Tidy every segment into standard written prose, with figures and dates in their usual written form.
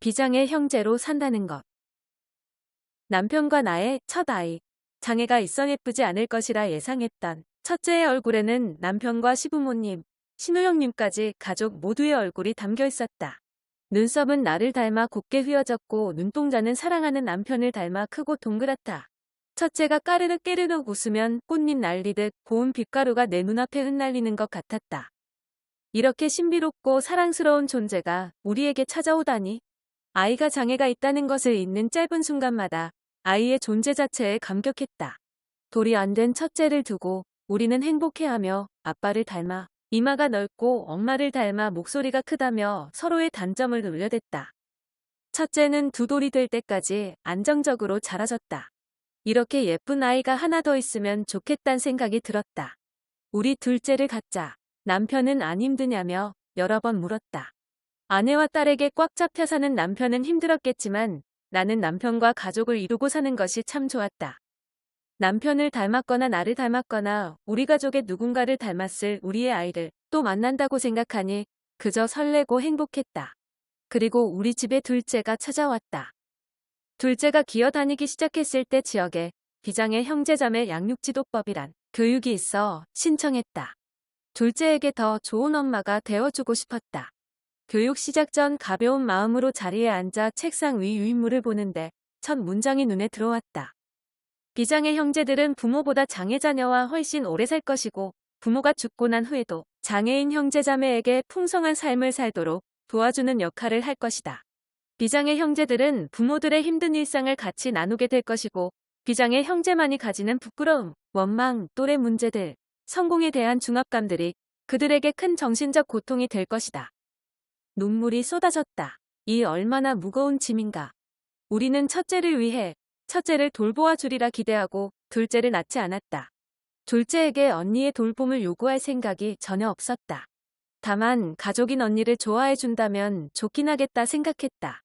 비장의 형제로 산다는 것. 남편과 나의 첫 아이. 장애가 있어 예쁘지 않을 것이라 예상했던 첫째의 얼굴에는 남편과 시부모님, 신우형님까지 가족 모두의 얼굴이 담겨 있었다. 눈썹은 나를 닮아 곱게 휘어졌고 눈동자는 사랑하는 남편을 닮아 크고 동그랗다. 첫째가 까르륵 깨르륵 웃으면 꽃잎 날리듯 고운 빛가루가 내 눈앞에 흩날리는 것 같았다. 이렇게 신비롭고 사랑스러운 존재가 우리에게 찾아오다니. 아이가 장애가 있다는 것을 잊는 짧은 순간마다 아이의 존재 자체에 감격했다. 돌이 안 된 첫째를 두고 우리는 행복해하며 아빠를 닮아 이마가 넓고 엄마를 닮아 목소리가 크다며 서로의 단점을 놀려댔다. 첫째는 두 돌이 될 때까지 안정적으로 자라졌다. 이렇게 예쁜 아이가 하나 더 있으면 좋겠단 생각이 들었다. 우리 둘째를 갖자. 남편은 안 힘드냐며 여러 번 물었다. 아내와 딸에게 꽉 잡혀 사는 남편은 힘들었겠지만 나는 남편과 가족을 이루고 사는 것이 참 좋았다. 남편을 닮았거나 나를 닮았거나 우리 가족의 누군가를 닮았을 우리의 아이를 또 만난다고 생각하니 그저 설레고 행복했다. 그리고 우리 집에 둘째가 찾아왔다. 둘째가 기어다니기 시작했을 때 지역에 비장의 형제자매 양육지도법이란 교육이 있어 신청했다. 둘째에게 더 좋은 엄마가 되어주고 싶었다. 교육 시작 전 가벼운 마음으로 자리에 앉아 책상 위 유인물을 보는데 첫 문장이 눈에 들어왔다. 비장의 형제들은 부모보다 장애 자녀와 훨씬 오래 살 것이고 부모가 죽고 난 후에도 장애인 형제자매에게 풍성한 삶을 살도록 도와주는 역할을 할 것이다. 비장의 형제들은 부모들의 힘든 일상을 같이 나누게 될 것이고 비장의 형제만이 가지는 부끄러움, 원망, 또래 문제들, 성공에 대한 중압감들이 그들에게 큰 정신적 고통이 될 것이다. 눈물이 쏟아졌다. 이 얼마나 무거운 짐인가. 우리는 첫째를 위해 첫째를 돌보아 주리라 기대하고 둘째를 낳지 않았다. 둘째에게 언니의 돌봄을 요구할 생각이 전혀 없었다. 다만 가족인 언니를 좋아해 준다면 좋긴 하겠다 생각했다.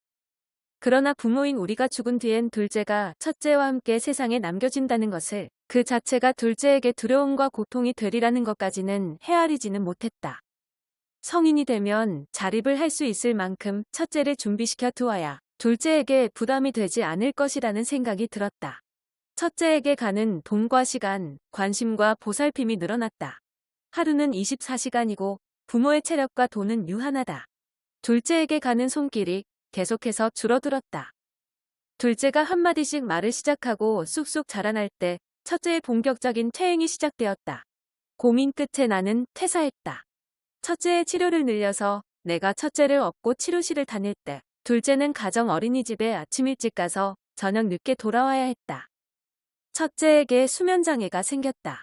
그러나 부모인 우리가 죽은 뒤엔 둘째가 첫째와 함께 세상에 남겨진다는 것을 그 자체가 둘째에게 두려움과 고통이 되리라는 것까지는 헤아리지는 못했다. 성인이 되면 자립을 할 수 있을 만큼 첫째를 준비시켜 두어야 둘째에게 부담이 되지 않을 것이라는 생각이 들었다. 첫째에게 가는 돈과 시간, 관심과 보살핌이 늘어났다. 하루는 24시간이고 부모의 체력과 돈은 유한하다. 둘째에게 가는 손길이 계속해서 줄어들었다. 둘째가 한마디씩 말을 시작하고 쑥쑥 자라날 때 첫째의 본격적인 퇴행이 시작되었다. 고민 끝에 나는 퇴사했다. 첫째의 치료를 늘려서 내가 첫째를 업고 치료실을 다닐 때 둘째는 가정 어린이집에 아침 일찍 가서 저녁 늦게 돌아와야 했다. 첫째에게 수면장애가 생겼다.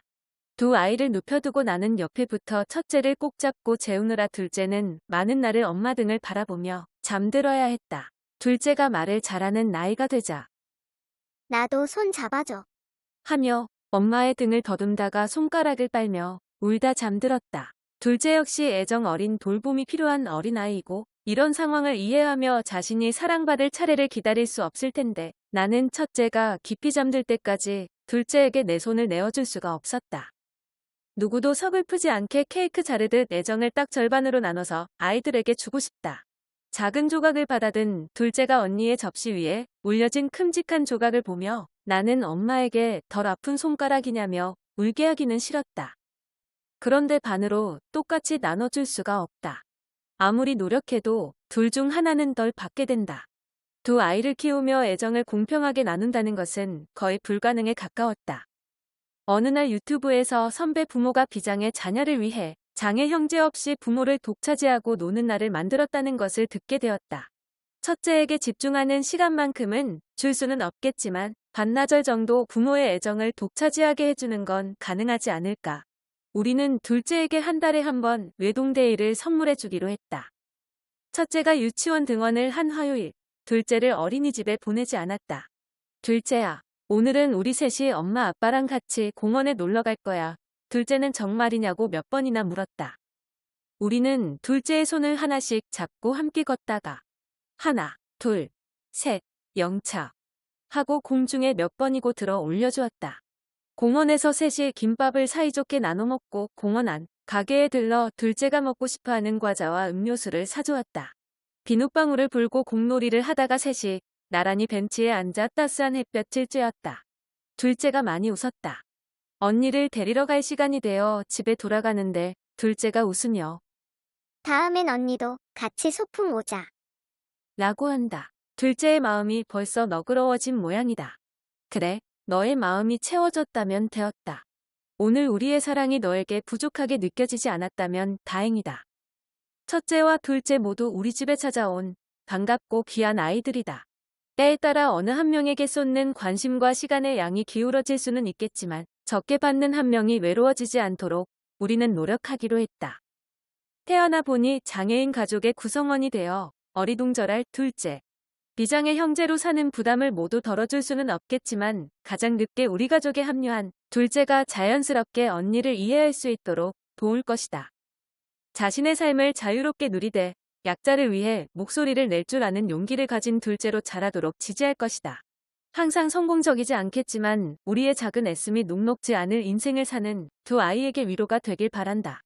두 아이를 눕혀두고 나는 옆에 붙어 첫째를 꼭 잡고 재우느라 둘째는 많은 날을 엄마 등을 바라보며 잠들어야 했다. 둘째가 말을 잘하는 나이가 되자 나도 손 잡아줘. 하며 엄마의 등을 더듬다가 손가락을 빨며 울다 잠들었다. 둘째 역시 애정 어린 돌봄이 필요한 어린아이이고 이런 상황을 이해하며 자신이 사랑받을 차례를 기다릴 수 없을 텐데 나는 첫째가 깊이 잠들 때까지 둘째에게 내 손을 내어줄 수가 없었다. 누구도 서글프지 않게 케이크 자르듯 애정을 딱 절반으로 나눠서 아이들에게 주고 싶다. 작은 조각을 받아든 둘째가 언니의 접시 위에 올려진 큼직한 조각을 보며 나는 엄마에게 덜 아픈 손가락이냐며 울게 하기는 싫었다. 그런데 반으로 똑같이 나눠줄 수가 없다. 아무리 노력해도 둘 중 하나는 덜 받게 된다. 두 아이를 키우며 애정을 공평하게 나눈다는 것은 거의 불가능에 가까웠다. 어느 날 유튜브에서 선배 부모가 비장의 자녀를 위해 장애 형제 없이 부모를 독차지하고 노는 날을 만들었다는 것을 듣게 되었다. 첫째에게 집중하는 시간만큼은 줄 수는 없겠지만 반나절 정도 부모의 애정을 독차지하게 해주는 건 가능하지 않을까. 우리는 둘째에게 한 달에 한 번 외동데이를 선물해 주기로 했다. 첫째가 유치원 등원을 한 화요일, 둘째를 어린이집에 보내지 않았다. 둘째야, 오늘은 우리 셋이 엄마 아빠랑 같이 공원에 놀러 갈 거야. 둘째는 정말이냐고 몇 번이나 물었다. 우리는 둘째의 손을 하나씩 잡고 함께 걷다가 하나, 둘, 셋, 영차 하고 공중에 몇 번이고 들어 올려주었다. 공원에서 셋이 김밥을 사이좋게 나눠 먹고 공원 안 가게에 들러 둘째가 먹고 싶어하는 과자와 음료수를 사주었다. 비눗방울을 불고 공놀이를 하다가 셋이 나란히 벤치에 앉아 따스한 햇볕을 쬐었다. 둘째가 많이 웃었다. 언니를 데리러 갈 시간이 되어 집에 돌아가는데 둘째가 웃으며 다음엔 언니도 같이 소풍 오자. 라고 한다. 둘째의 마음이 벌써 너그러워진 모양이다. 그래, 너의 마음이 채워졌다면 되었다. 오늘 우리의 사랑이 너에게 부족하게 느껴지지 않았다면 다행이다. 첫째와 둘째 모두 우리 집에 찾아온 반갑고 귀한 아이들이다. 때에 따라 어느 한 명에게 쏟는 관심과 시간의 양이 기울어질 수는 있겠지만 적게 받는 한 명이 외로워지지 않도록 우리는 노력하기로 했다. 태어나 보니 장애인 가족의 구성원이 되어 어리둥절할 둘째. 비장의 형제로 사는 부담을 모두 덜어줄 수는 없겠지만 가장 늦게 우리 가족에 합류한 둘째가 자연스럽게 언니를 이해할 수 있도록 도울 것이다. 자신의 삶을 자유롭게 누리되 약자를 위해 목소리를 낼 줄 아는 용기를 가진 둘째로 자라도록 지지할 것이다. 항상 성공적이지 않겠지만 우리의 작은 애씀이 녹록지 않을 인생을 사는 두 아이에게 위로가 되길 바란다.